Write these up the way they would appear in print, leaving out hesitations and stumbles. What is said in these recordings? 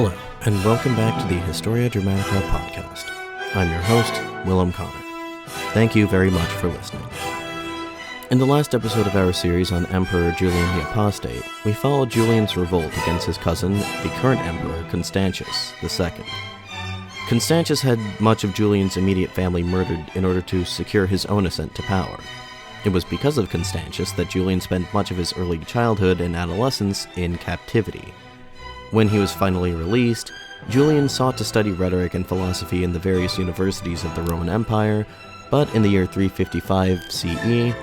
Hello, and welcome back to the Historia Dramatica podcast. I'm your host, Willem Connor. Thank you very much for listening. In the last episode of our series on Emperor Julian the Apostate, we followed Julian's revolt against his cousin, the current emperor, Constantius II. Constantius had much of Julian's immediate family murdered in order to secure his own ascent to power. It was because of Constantius that Julian spent much of his early childhood and adolescence in captivity. When he was finally released, Julian sought to study rhetoric and philosophy in the various universities of the Roman Empire, but in the year 355 CE,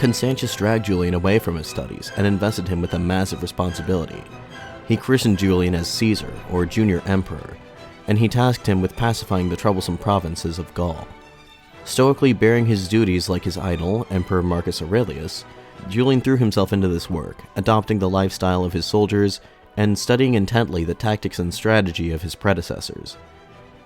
Constantius dragged Julian away from his studies and invested him with a massive responsibility. He christened Julian as Caesar, or Junior Emperor, and he tasked him with pacifying the troublesome provinces of Gaul. Stoically bearing his duties like his idol, Emperor Marcus Aurelius, Julian threw himself into this work, adopting the lifestyle of his soldiers and studying intently the tactics and strategy of his predecessors.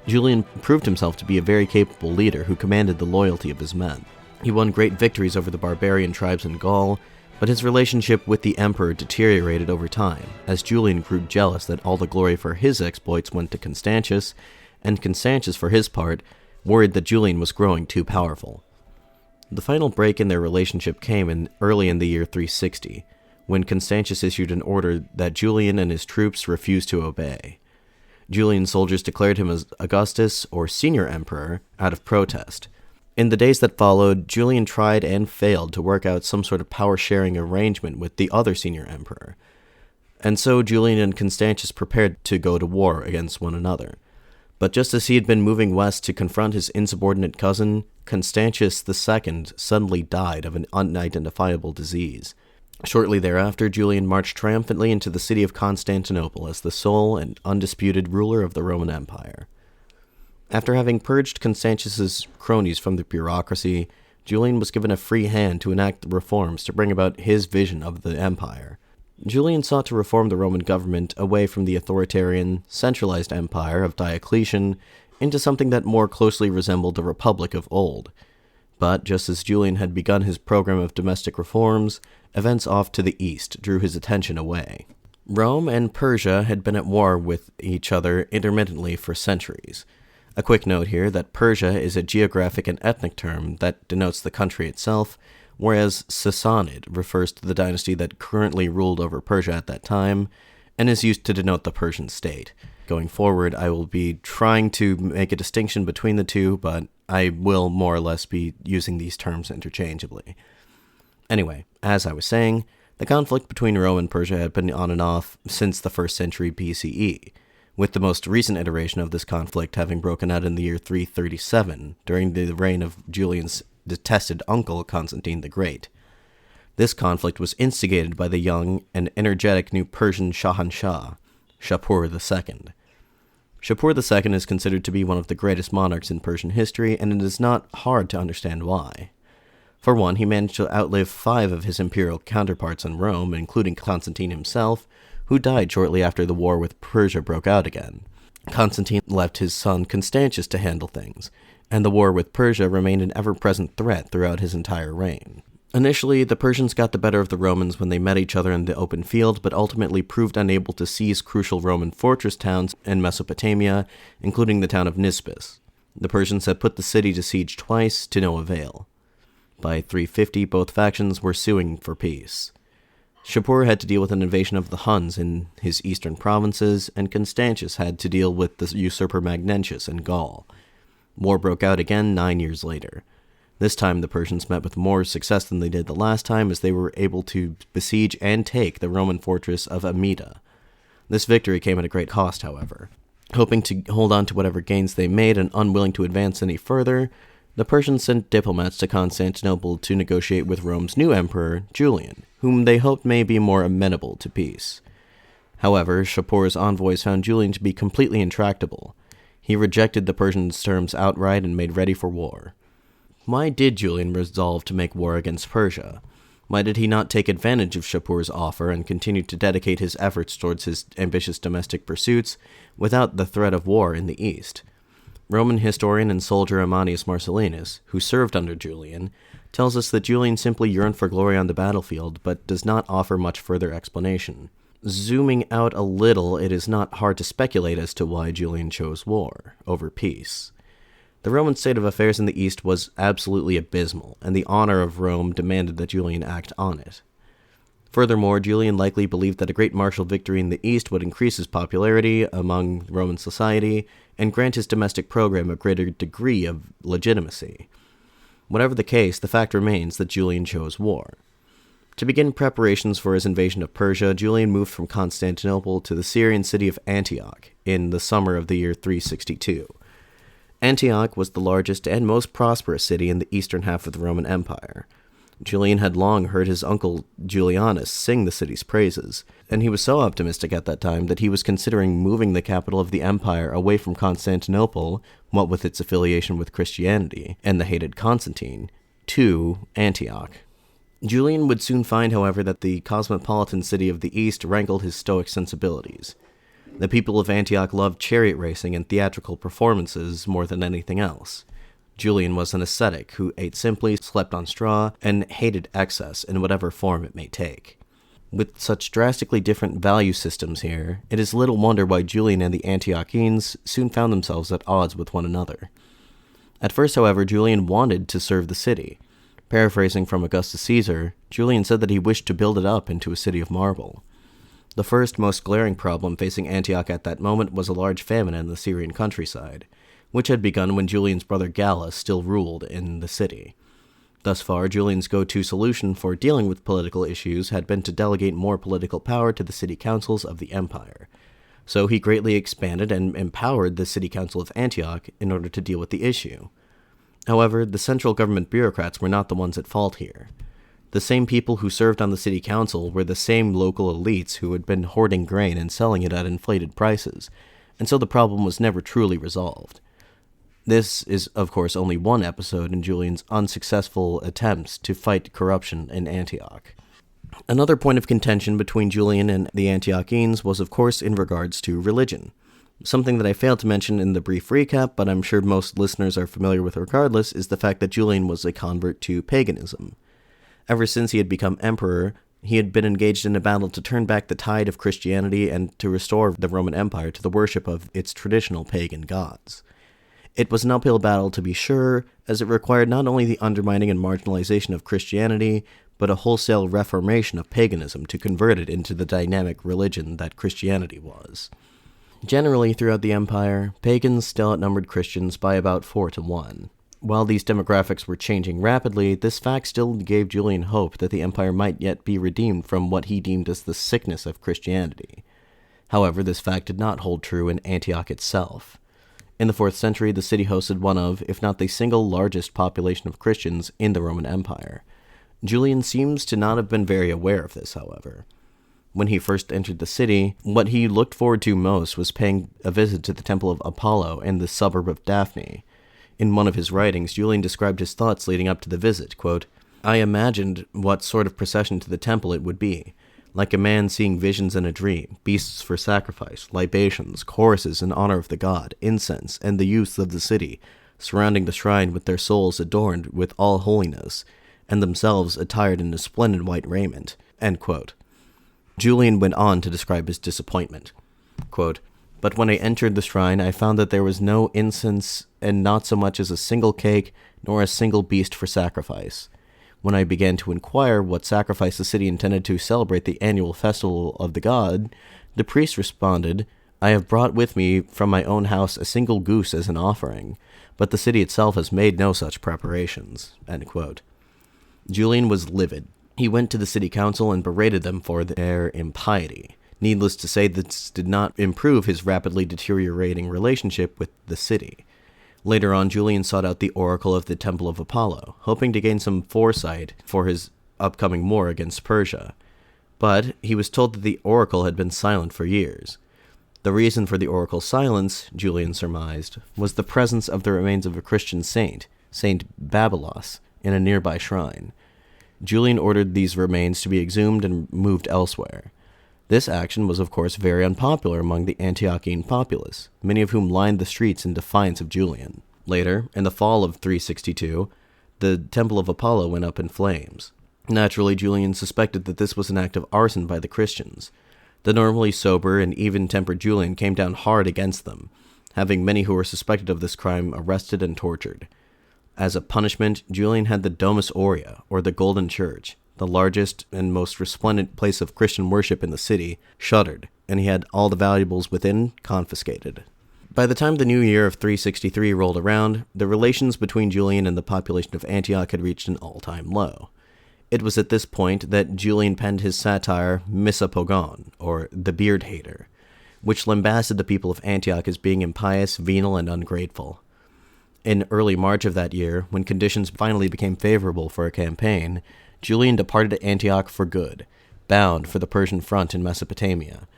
Julian proved himself to be a very capable leader who commanded the loyalty of his men. He won great victories over the barbarian tribes in Gaul, but his relationship with the emperor deteriorated over time, as Julian grew jealous that all the glory for his exploits went to Constantius, and Constantius, for his part, worried that Julian was growing too powerful. The final break in their relationship came early in the year 360, when Constantius issued an order that Julian and his troops refused to obey. Julian's soldiers declared him as Augustus, or Senior Emperor, out of protest. In the days that followed, Julian tried and failed to work out some sort of power-sharing arrangement with the other Senior Emperor. And so Julian and Constantius prepared to go to war against one another. But just as he had been moving west to confront his insubordinate cousin, Constantius II suddenly died of an unidentifiable disease. Shortly thereafter, Julian marched triumphantly into the city of Constantinople as the sole and undisputed ruler of the Roman Empire. After having purged Constantius's cronies from the bureaucracy, Julian was given a free hand to enact the reforms to bring about his vision of the empire. Julian sought to reform the Roman government away from the authoritarian, centralized empire of Diocletian into something that more closely resembled the republic of old. But just as Julian had begun his program of domestic reforms, events off to the east drew his attention away. Rome and Persia had been at war with each other intermittently for centuries. A quick note here that Persia is a geographic and ethnic term that denotes the country itself, whereas Sassanid refers to the dynasty that currently ruled over Persia at that time, and is used to denote the Persian state. Going forward, I will be trying to make a distinction between the two, but I will more or less be using these terms interchangeably. Anyway, as I was saying, the conflict between Rome and Persia had been on and off since the 1st century BCE, with the most recent iteration of this conflict having broken out in the year 337, during the reign of Julian's detested uncle, Constantine the Great. This conflict was instigated by the young and energetic new Persian Shahanshah, Shapur II. Shapur II is considered to be one of the greatest monarchs in Persian history, and it is not hard to understand why. For one, he managed to outlive 5 of his imperial counterparts in Rome, including Constantine himself, who died shortly after the war with Persia broke out again. Constantine left his son Constantius to handle things, and the war with Persia remained an ever-present threat throughout his entire reign. Initially, the Persians got the better of the Romans when they met each other in the open field, but ultimately proved unable to seize crucial Roman fortress towns in Mesopotamia, including the town of Nisibis. The Persians had put the city to siege twice, to no avail. By 350, both factions were suing for peace. Shapur had to deal with an invasion of the Huns in his eastern provinces, and Constantius had to deal with the usurper Magnentius in Gaul. War broke out again 9 years later. This time the Persians met with more success than they did the last time, as they were able to besiege and take the Roman fortress of Amida. This victory came at a great cost, however. Hoping to hold on to whatever gains they made and unwilling to advance any further, the Persians sent diplomats to Constantinople to negotiate with Rome's new emperor, Julian, whom they hoped may be more amenable to peace. However, Shapur's envoys found Julian to be completely intractable. He rejected the Persians' terms outright and made ready for war. Why did Julian resolve to make war against Persia? Why did he not take advantage of Shapur's offer and continue to dedicate his efforts towards his ambitious domestic pursuits without the threat of war in the east? Roman historian and soldier Ammianus Marcellinus, who served under Julian, tells us that Julian simply yearned for glory on the battlefield, but does not offer much further explanation. Zooming out a little, it is not hard to speculate as to why Julian chose war over peace. The Roman state of affairs in the East was absolutely abysmal, and the honor of Rome demanded that Julian act on it. Furthermore, Julian likely believed that a great martial victory in the East would increase his popularity among Roman society and grant his domestic program a greater degree of legitimacy. Whatever the case, the fact remains that Julian chose war. To begin preparations for his invasion of Persia, Julian moved from Constantinople to the Syrian city of Antioch in the summer of the year 362. Antioch was the largest and most prosperous city in the eastern half of the Roman Empire. Julian had long heard his uncle Julianus sing the city's praises, and he was so optimistic at that time that he was considering moving the capital of the empire away from Constantinople, what with its affiliation with Christianity and the hated Constantine, to Antioch. Julian would soon find, however, that the cosmopolitan city of the East rankled his Stoic sensibilities. The people of Antioch loved chariot racing and theatrical performances more than anything else. Julian was an ascetic who ate simply, slept on straw, and hated excess in whatever form it may take. With such drastically different value systems here, it is little wonder why Julian and the Antiochenes soon found themselves at odds with one another. At first, however, Julian wanted to serve the city. Paraphrasing from Augustus Caesar, Julian said that he wished to build it up into a city of marble. The first, most glaring problem facing Antioch at that moment was a large famine in the Syrian countryside, which had begun when Julian's brother Gallus still ruled in the city. Thus far, Julian's go-to solution for dealing with political issues had been to delegate more political power to the city councils of the empire. So he greatly expanded and empowered the city council of Antioch in order to deal with the issue. However, the central government bureaucrats were not the ones at fault here. The same people who served on the city council were the same local elites who had been hoarding grain and selling it at inflated prices, and so the problem was never truly resolved. This is, of course, only one episode in Julian's unsuccessful attempts to fight corruption in Antioch. Another point of contention between Julian and the Antiochenes was, of course, in regards to religion. Something that I failed to mention in the brief recap, but I'm sure most listeners are familiar with regardless, is the fact that Julian was a convert to paganism. Ever since he had become emperor, he had been engaged in a battle to turn back the tide of Christianity and to restore the Roman Empire to the worship of its traditional pagan gods. It was an uphill battle, to be sure, as it required not only the undermining and marginalization of Christianity, but a wholesale reformation of paganism to convert it into the dynamic religion that Christianity was. Generally, throughout the empire, pagans still outnumbered Christians by about 4-1. While these demographics were changing rapidly, this fact still gave Julian hope that the empire might yet be redeemed from what he deemed as the sickness of Christianity. However, this fact did not hold true in Antioch itself. In the 4th century, the city hosted one of, if not the single largest population of Christians in the Roman Empire. Julian seems to not have been very aware of this, however. When he first entered the city, what he looked forward to most was paying a visit to the Temple of Apollo in the suburb of Daphne. In one of his writings, Julian described his thoughts leading up to the visit, quote, "I imagined what sort of procession to the temple it would be, like a man seeing visions in a dream, beasts for sacrifice, libations, choruses in honor of the god, incense, and the youths of the city, surrounding the shrine with their souls adorned with all holiness, and themselves attired in a splendid white raiment." End quote. Julian went on to describe his disappointment. Quote, "But when I entered the shrine, I found that there was no incense and not so much as a single cake, nor a single beast for sacrifice. When I began to inquire what sacrifice the city intended to celebrate the annual festival of the god, the priest responded, 'I have brought with me from my own house a single goose as an offering, but the city itself has made no such preparations.'" End quote. Julian was livid. He went to the city council and berated them for their impiety. Needless to say, this did not improve his rapidly deteriorating relationship with the city. Later on, Julian sought out the oracle of the Temple of Apollo, hoping to gain some foresight for his upcoming war against Persia. But he was told that the oracle had been silent for years. The reason for the oracle's silence, Julian surmised, was the presence of the remains of a Christian saint, Saint Babylos, in a nearby shrine. Julian ordered these remains to be exhumed and moved elsewhere. This action was, of course, very unpopular among the Antiochene populace, many of whom lined the streets in defiance of Julian. Later, in the fall of 362, the Temple of Apollo went up in flames. Naturally, Julian suspected that this was an act of arson by the Christians. The normally sober and even-tempered Julian came down hard against them, having many who were suspected of this crime arrested and tortured. As a punishment, Julian had the Domus Aurea, or the Golden Church, the largest and most resplendent place of Christian worship in the city, shuttered, and he had all the valuables within confiscated. By the time the new year of 363 rolled around, the relations between Julian and the population of Antioch had reached an all-time low. It was at this point that Julian penned his satire Mesopotamia, or the Beard Hater, which lambasted the people of Antioch as being impious, venal, and ungrateful. In early March of that year, when conditions finally became favorable for a campaign, Julian departed Antioch for good, bound for the Persian front in Mesopotamia.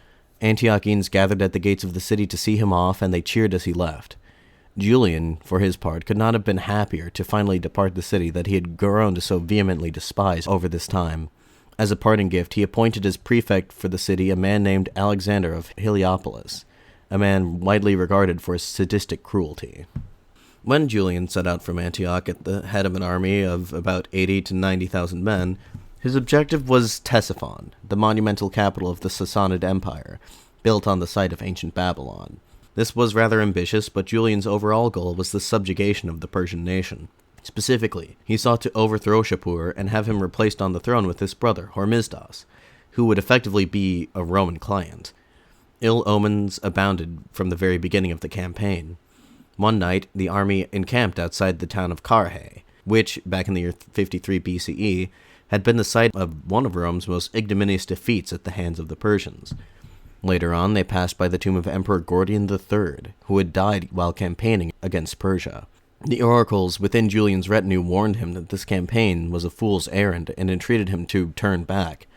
Antiochians gathered at the gates of the city to see him off, and they cheered as he left. Julian, for his part, could not have been happier to finally depart the city that he had grown to so vehemently despise over this time. As a parting gift, he appointed as prefect for the city a man named Alexander of Heliopolis, a man widely regarded for his sadistic cruelty. When Julian set out from Antioch at the head of an army of about 80 to 90,000 men, his objective was Ctesiphon, the monumental capital of the Sassanid Empire, built on the site of ancient Babylon. This was rather ambitious, but Julian's overall goal was the subjugation of the Persian nation. Specifically, he sought to overthrow Shapur and have him replaced on the throne with his brother, Hormisdas, who would effectively be a Roman client. Ill omens abounded from the very beginning of the campaign. One night, the army encamped outside the town of Carrhae, which, back in the year 53 BCE, had been the site of one of Rome's most ignominious defeats at the hands of the Persians. Later on, they passed by the tomb of Emperor Gordian III, who had died while campaigning against Persia. The oracles within Julian's retinue warned him that this campaign was a fool's errand and entreated him to turn back,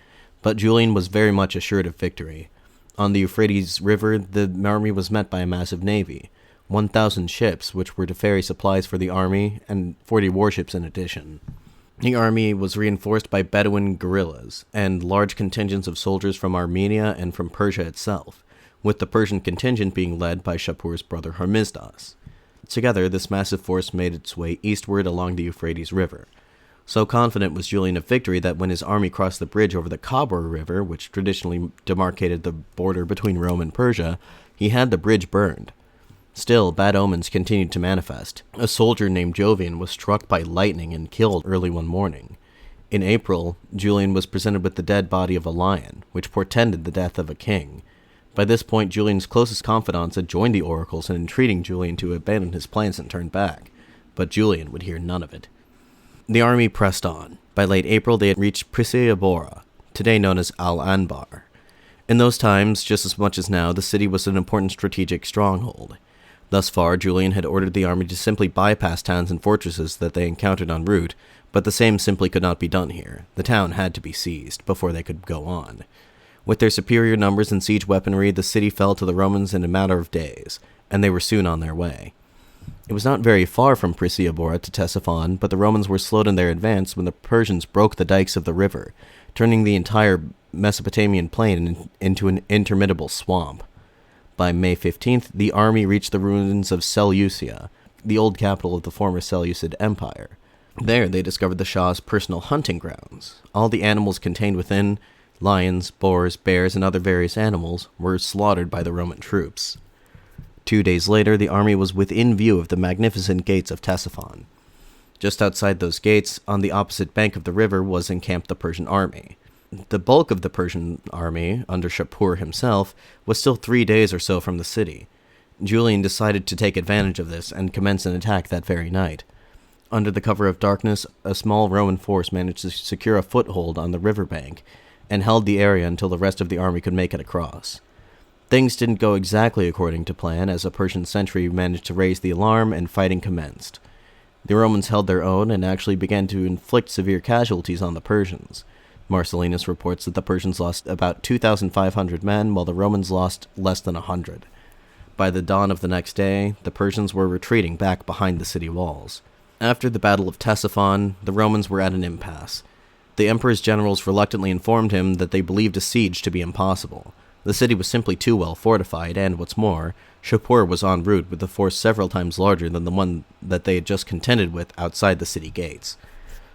but Julian was very much assured of victory. On the Euphrates River, the army was met by a massive navy, 1,000 ships, which were to ferry supplies for the army, and 40 warships in addition. The army was reinforced by Bedouin guerrillas, and large contingents of soldiers from Armenia and from Persia itself, with the Persian contingent being led by Shapur's brother Hormisdas. Together, this massive force made its way eastward along the Euphrates River. So confident was Julian of victory that when his army crossed the bridge over the Khabur River, which traditionally demarcated the border between Rome and Persia, he had the bridge burned. Still, bad omens continued to manifest. A soldier named Jovian was struck by lightning and killed early one morning. In April, Julian was presented with the dead body of a lion, which portended the death of a king. By this point, Julian's closest confidants had joined the oracles in entreating Julian to abandon his plans and turn back, but Julian would hear none of it. The army pressed on. By late April, they had reached Priscilla, today known as Al-Anbar. In those times, just as much as now, the city was an important strategic stronghold. Thus far, Julian had ordered the army to simply bypass towns and fortresses that they encountered en route, but the same simply could not be done here. The town had to be seized before they could go on. With their superior numbers and siege weaponry, the city fell to the Romans in a matter of days, and they were soon on their way. It was not very far from Priscilla to Ctesiphon, but the Romans were slowed in their advance when the Persians broke the dikes of the river, turning the entire Mesopotamian plain into an interminable swamp. By May 15th, the army reached the ruins of Seleucia, the old capital of the former Seleucid Empire. There they discovered the Shah's personal hunting grounds. All the animals contained within, lions, boars, bears, and other various animals, were slaughtered by the Roman troops. 2 days later, the army was within view of the magnificent gates of Ctesiphon. Just outside those gates, on the opposite bank of the river, was encamped the Persian army. The bulk of the Persian army, under Shapur himself, was still 3 days or so from the city. Julian decided to take advantage of this and commence an attack that very night. Under the cover of darkness, a small Roman force managed to secure a foothold on the riverbank and held the area until the rest of the army could make it across. Things didn't go exactly according to plan, as a Persian sentry managed to raise the alarm and fighting commenced. The Romans held their own and actually began to inflict severe casualties on the Persians. Marcellinus reports that the Persians lost about 2,500 men, while the Romans lost less than 100. By the dawn of the next day, the Persians were retreating back behind the city walls. After the Battle of Ctesiphon, the Romans were at an impasse. The emperor's generals reluctantly informed him that they believed a siege to be impossible. The city was simply too well fortified, and, what's more, Shapur was en route with a force several times larger than the one that they had just contended with outside the city gates.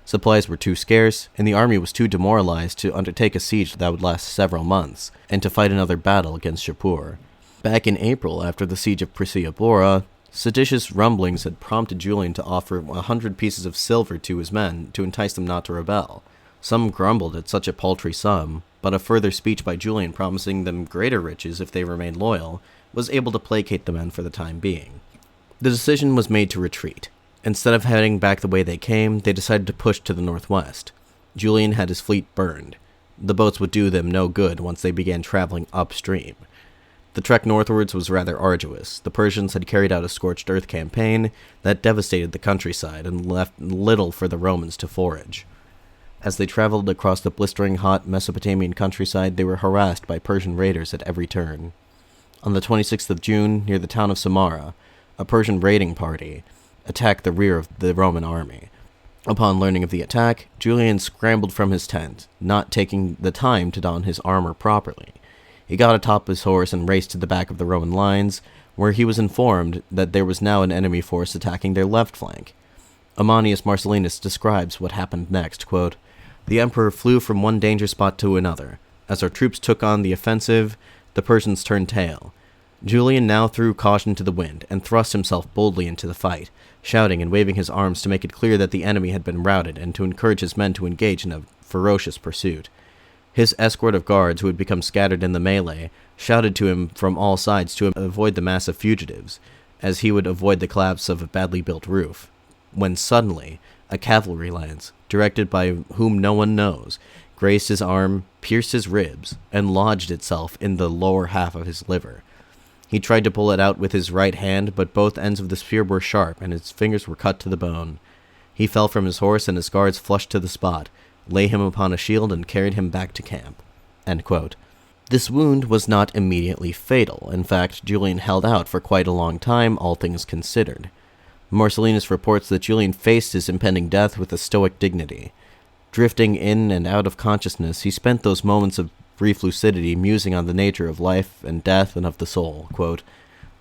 Supplies were too scarce, and the army was too demoralized to undertake a siege that would last several months, and to fight another battle against Shapur. Back in April, after the siege of Priscilla, seditious rumblings had prompted Julian to offer 100 pieces of silver to his men to entice them not to rebel. Some grumbled at such a paltry sum, but a further speech by Julian promising them greater riches if they remained loyal was able to placate the men for the time being. The decision was made to retreat. Instead of heading back the way they came, they decided to push to the northwest. Julian had his fleet burned. The boats would do them no good once they began traveling upstream. The trek northwards was rather arduous. The Persians had carried out a scorched earth campaign that devastated the countryside and left little for the Romans to forage. As they traveled across the blistering hot Mesopotamian countryside, they were harassed by Persian raiders at every turn. On the 26th of June, near the town of Samara, a Persian raiding party attacked the rear of the Roman army. Upon learning of the attack, Julian scrambled from his tent, not taking the time to don his armor properly. He got atop his horse and raced to the back of the Roman lines, where he was informed that there was now an enemy force attacking their left flank. Ammianus Marcellinus describes what happened next, quote, "The emperor flew from one danger spot to another. As our troops took on the offensive, the Persians turned tail. Julian now threw caution to the wind and thrust himself boldly into the fight, shouting and waving his arms to make it clear that the enemy had been routed and to encourage his men to engage in a ferocious pursuit. His escort of guards, who had become scattered in the melee, shouted to him from all sides to avoid the mass of fugitives, as he would avoid the collapse of a badly built roof, when suddenly a cavalry lance, directed by whom no one knows, grazed his arm, pierced his ribs, and lodged itself in the lower half of his liver. He tried to pull it out with his right hand, but both ends of the spear were sharp, and his fingers were cut to the bone. He fell from his horse, and his guards flushed to the spot, lay him upon a shield, and carried him back to camp." End quote. This wound was not immediately fatal. In fact, Julian held out for quite a long time, all things considered. Marcellinus reports that Julian faced his impending death with a stoic dignity. Drifting in and out of consciousness, he spent those moments of brief lucidity musing on the nature of life and death and of the soul. Quote,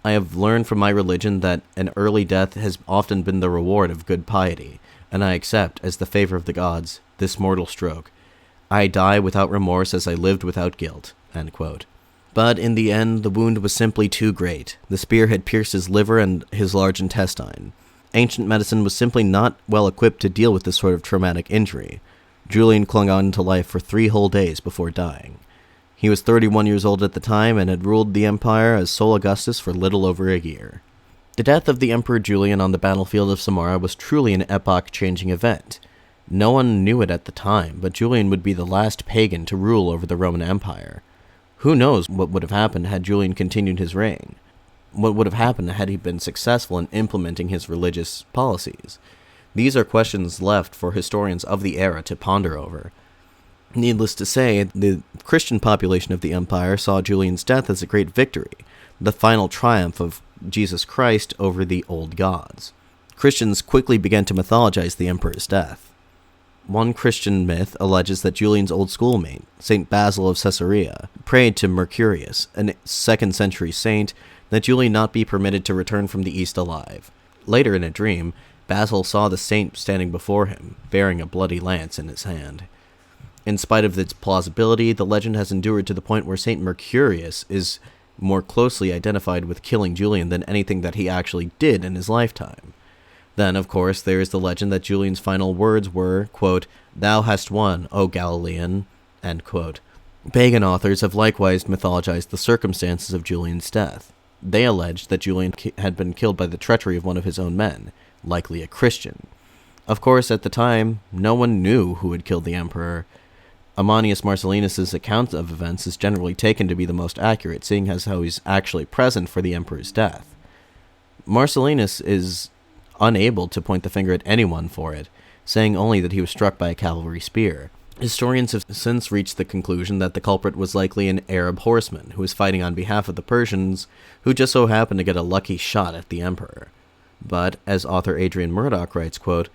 "I have learned from my religion that an early death has often been the reward of good piety, and I accept, as the favor of the gods, this mortal stroke. I die without remorse as I lived without guilt." End quote. But in the end, the wound was simply too great. The spear had pierced his liver and his large intestine. Ancient medicine was simply not well equipped to deal with this sort of traumatic injury. Julian clung on to life for 3 whole days before dying. He was 31 years old at the time and had ruled the empire as sole Augustus for little over a year. The death of the Emperor Julian on the battlefield of Samara was truly an epoch-changing event. No one knew it at the time, but Julian would be the last pagan to rule over the Roman Empire. Who knows what would have happened had Julian continued his reign? What would have happened had he been successful in implementing his religious policies? These are questions left for historians of the era to ponder over. Needless to say, the Christian population of the empire saw Julian's death as a great victory, the final triumph of Jesus Christ over the old gods. Christians quickly began to mythologize the emperor's death. One Christian myth alleges that Julian's old schoolmate, St. Basil of Caesarea, prayed to Mercurius, a 2nd century saint, that Julian not be permitted to return from the east alive. Later in a dream, Basil saw the saint standing before him, bearing a bloody lance in his hand. In spite of its plausibility, the legend has endured to the point where St. Mercurius is more closely identified with killing Julian than anything that he actually did in his lifetime. Then, of course, there is the legend that Julian's final words were, quote, "Thou hast won, O Galilean," end quote. Pagan authors have likewise mythologized the circumstances of Julian's death. They alleged that Julian had been killed by the treachery of one of his own men, likely a Christian. Of course, at the time, no one knew who had killed the emperor. Ammianus Marcellinus' account of events is generally taken to be the most accurate, seeing as how he's actually present for the emperor's death. Marcellinus is unable to point the finger at anyone for it, saying only that he was struck by a cavalry spear. Historians have since reached the conclusion that the culprit was likely an Arab horseman who was fighting on behalf of the Persians, who just so happened to get a lucky shot at the emperor. But, as author Adrian Murdoch writes, quote,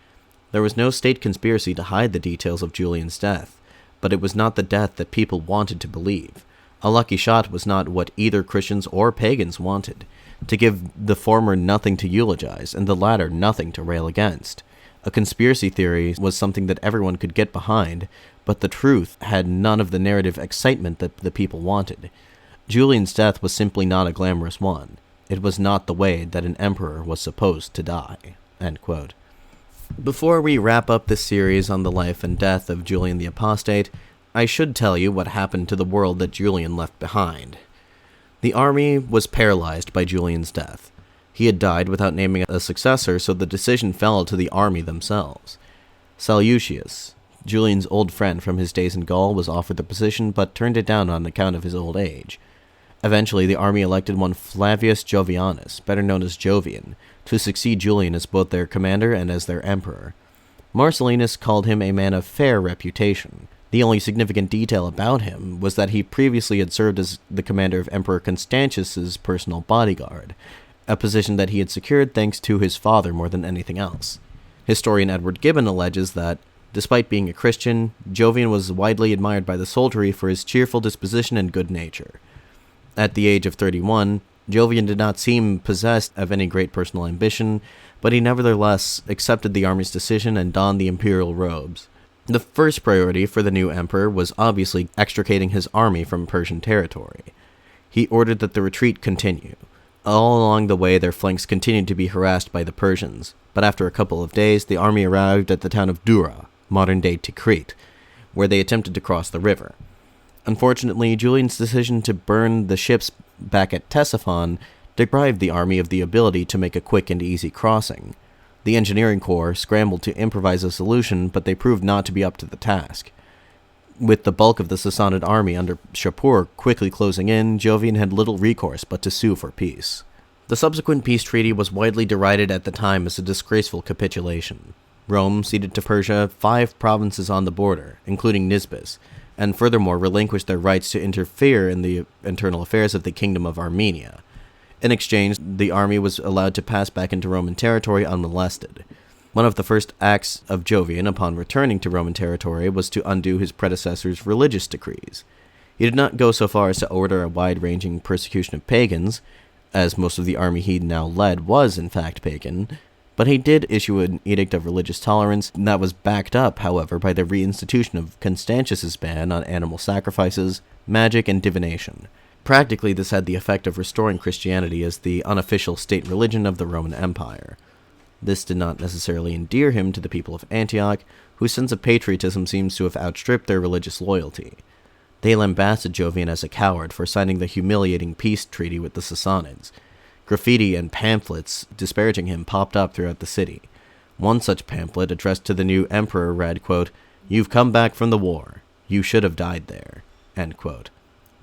"There was no state conspiracy to hide the details of Julian's death, but it was not the death that people wanted to believe. A lucky shot was not what either Christians or pagans wanted, to give the former nothing to eulogize and the latter nothing to rail against. A conspiracy theory was something that everyone could get behind, but the truth had none of the narrative excitement that the people wanted. Julian's death was simply not a glamorous one. It was not the way that an emperor was supposed to die." End quote. Before we wrap up this series on the life and death of Julian the Apostate, I should tell you what happened to the world that Julian left behind. The army was paralyzed by Julian's death. He had died without naming a successor, so the decision fell to the army themselves. Seleucus, Julian's old friend from his days in Gaul, was offered the position, but turned it down on account of his old age. Eventually, the army elected one Flavius Jovianus, better known as Jovian, to succeed Julian as both their commander and as their emperor. Marcellinus called him a man of fair reputation. The only significant detail about him was that he previously had served as the commander of Emperor Constantius's personal bodyguard, a position that he had secured thanks to his father more than anything else. Historian Edward Gibbon alleges that, despite being a Christian, Jovian was widely admired by the soldiery for his cheerful disposition and good nature. At the age of 31, Jovian did not seem possessed of any great personal ambition, but he nevertheless accepted the army's decision and donned the imperial robes. The first priority for the new emperor was obviously extricating his army from Persian territory. He ordered that the retreat continue. All along the way, their flanks continued to be harassed by the Persians, but after a couple of days, the army arrived at the town of Dura, modern-day Tikrit, where they attempted to cross the river. Unfortunately, Julian's decision to burn the ships back at Ctesiphon deprived the army of the ability to make a quick and easy crossing. The engineering corps scrambled to improvise a solution, but they proved not to be up to the task. With the bulk of the Sassanid army under Shapur quickly closing in, Jovian had little recourse but to sue for peace. The subsequent peace treaty was widely derided at the time as a disgraceful capitulation. Rome ceded to Persia 5 provinces on the border, including Nisibis, and furthermore relinquished their rights to interfere in the internal affairs of the Kingdom of Armenia. In exchange, the army was allowed to pass back into Roman territory unmolested. One of the first acts of Jovian upon returning to Roman territory was to undo his predecessor's religious decrees. He did not go so far as to order a wide-ranging persecution of pagans, as most of the army he now led was in fact pagan, but he did issue an edict of religious tolerance that was backed up, however, by the reinstitution of Constantius's ban on animal sacrifices, magic, and divination. Practically, this had the effect of restoring Christianity as the unofficial state religion of the Roman Empire. This did not necessarily endear him to the people of Antioch, whose sense of patriotism seems to have outstripped their religious loyalty. They lambasted Jovian as a coward for signing the humiliating peace treaty with the Sassanids. Graffiti and pamphlets disparaging him popped up throughout the city. One such pamphlet addressed to the new emperor read, quote, "You've come back from the war. You should have died there." End quote.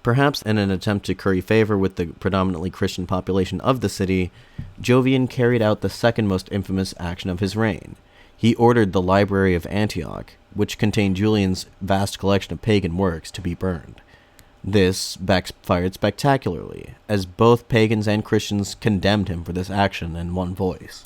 Perhaps in an attempt to curry favor with the predominantly Christian population of the city, Jovian carried out the second most infamous action of his reign. He ordered the Library of Antioch, which contained Julian's vast collection of pagan works, to be burned. This backfired spectacularly, as both pagans and Christians condemned him for this action in one voice.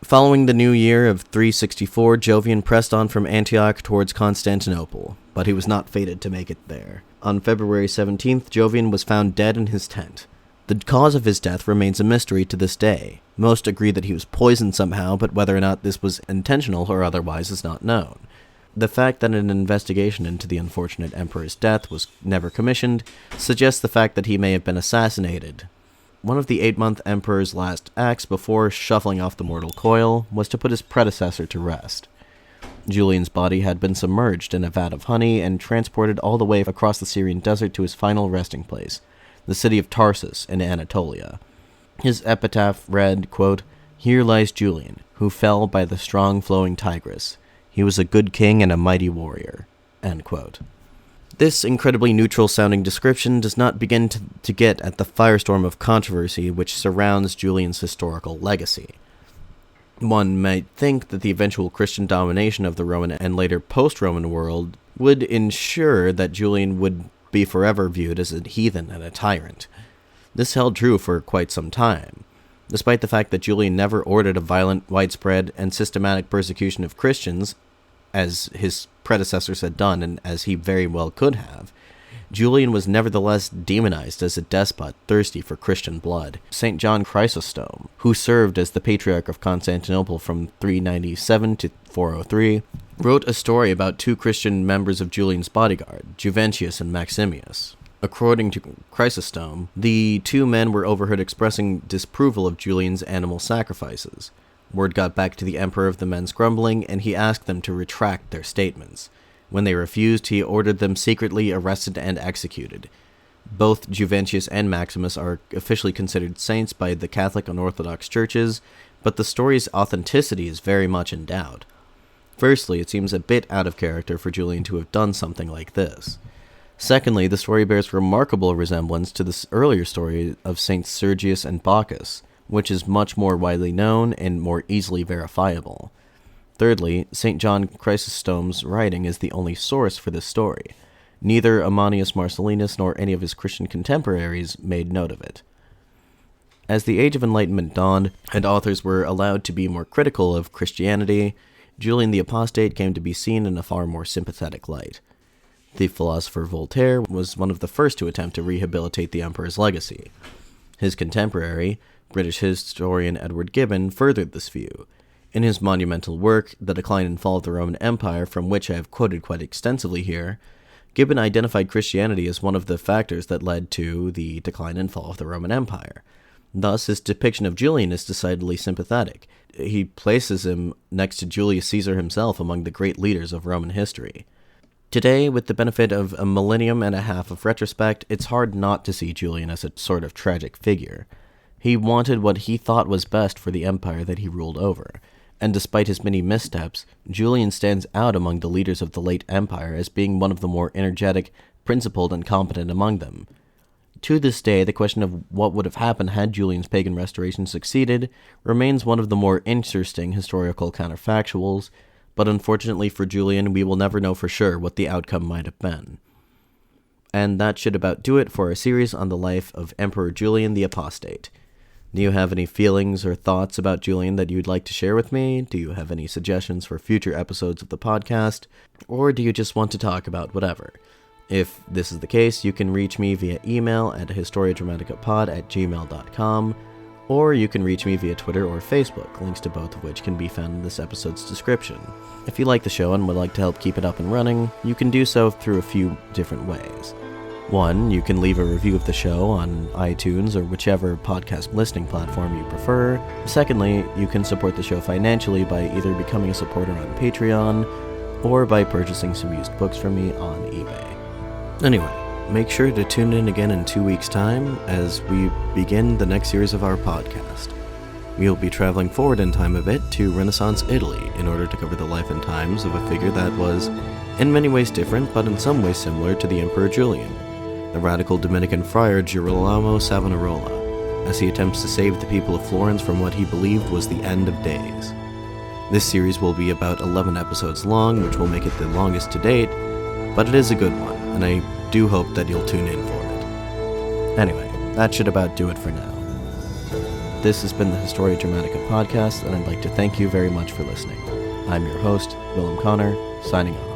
Following the new year of 364, Jovian pressed on from Antioch towards Constantinople, but he was not fated to make it there. On February 17th, Jovian was found dead in his tent. The cause of his death remains a mystery to this day. Most agree that he was poisoned somehow, but whether or not this was intentional or otherwise is not known. The fact that an investigation into the unfortunate emperor's death was never commissioned suggests the fact that he may have been assassinated. One of the 8-month emperor's last acts before shuffling off the mortal coil was to put his predecessor to rest. Julian's body had been submerged in a vat of honey and transported all the way across the Syrian desert to his final resting place, the city of Tarsus in Anatolia. His epitaph read, quote, "Here lies Julian, who fell by the strong flowing Tigris. He was a good king and a mighty warrior." End quote. This incredibly neutral-sounding description does not begin to get at the firestorm of controversy which surrounds Julian's historical legacy. One might think that the eventual Christian domination of the Roman and later post-Roman world would ensure that Julian would be forever viewed as a heathen and a tyrant. This held true for quite some time. Despite the fact that Julian never ordered a violent, widespread, and systematic persecution of Christians, as his predecessors had done and as he very well could have, Julian was nevertheless demonized as a despot thirsty for Christian blood. St. John Chrysostom, who served as the Patriarch of Constantinople from 397 to 403, wrote a story about two Christian members of Julian's bodyguard, Juventius and Maximius. According to Chrysostom, the two men were overheard expressing disapproval of Julian's animal sacrifices. Word got back to the emperor of the men's grumbling, and he asked them to retract their statements. When they refused, he ordered them secretly arrested and executed. Both Juventius and Maximus are officially considered saints by the Catholic and Orthodox churches, but the story's authenticity is very much in doubt. Firstly, it seems a bit out of character for Julian to have done something like this. Secondly, the story bears remarkable resemblance to the earlier story of Saints Sergius and Bacchus, which is much more widely known and more easily verifiable. Thirdly, St. John Chrysostom's writing is the only source for this story. Neither Ammianus Marcellinus nor any of his Christian contemporaries made note of it. As the Age of Enlightenment dawned, and authors were allowed to be more critical of Christianity, Julian the Apostate came to be seen in a far more sympathetic light. The philosopher Voltaire was one of the first to attempt to rehabilitate the emperor's legacy. His contemporary, British historian Edward Gibbon, furthered this view. In his monumental work, The Decline and Fall of the Roman Empire, from which I have quoted quite extensively here, Gibbon identified Christianity as one of the factors that led to the decline and fall of the Roman Empire. Thus, his depiction of Julian is decidedly sympathetic. He places him next to Julius Caesar himself among the great leaders of Roman history. Today, with the benefit of a millennium and a half of retrospect, it's hard not to see Julian as a sort of tragic figure. He wanted what he thought was best for the empire that he ruled over, and despite his many missteps, Julian stands out among the leaders of the late empire as being one of the more energetic, principled, and competent among them. To this day, the question of what would have happened had Julian's pagan restoration succeeded remains one of the more interesting historical counterfactuals, but unfortunately for Julian, we will never know for sure what the outcome might have been. And that should about do it for our series on the life of Emperor Julian the Apostate. Do you have any feelings or thoughts about Julian that you'd like to share with me? Do you have any suggestions for future episodes of the podcast? Or do you just want to talk about whatever? If this is the case, you can reach me via email at historiadramaticapod@gmail.com, or you can reach me via Twitter or Facebook, links to both of which can be found in this episode's description. If you like the show and would like to help keep it up and running, you can do so through a few different ways. One, you can leave a review of the show on iTunes or whichever podcast listening platform you prefer. Secondly, you can support the show financially by either becoming a supporter on Patreon or by purchasing some used books from me on eBay. Anyway, make sure to tune in again in 2 weeks' time as we begin the next series of our podcast. We'll be traveling forward in time a bit to Renaissance Italy in order to cover the life and times of a figure that was in many ways different, but in some ways similar to the Emperor Julian, the radical Dominican friar Girolamo Savonarola, as he attempts to save the people of Florence from what he believed was the end of days. This series will be about 11 episodes long, which will make it the longest to date, but it is a good one, and I do hope that you'll tune in for it. Anyway, that should about do it for now. This has been the Historia Dramatica podcast, and I'd like to thank you very much for listening. I'm your host, Willem Connor, signing off.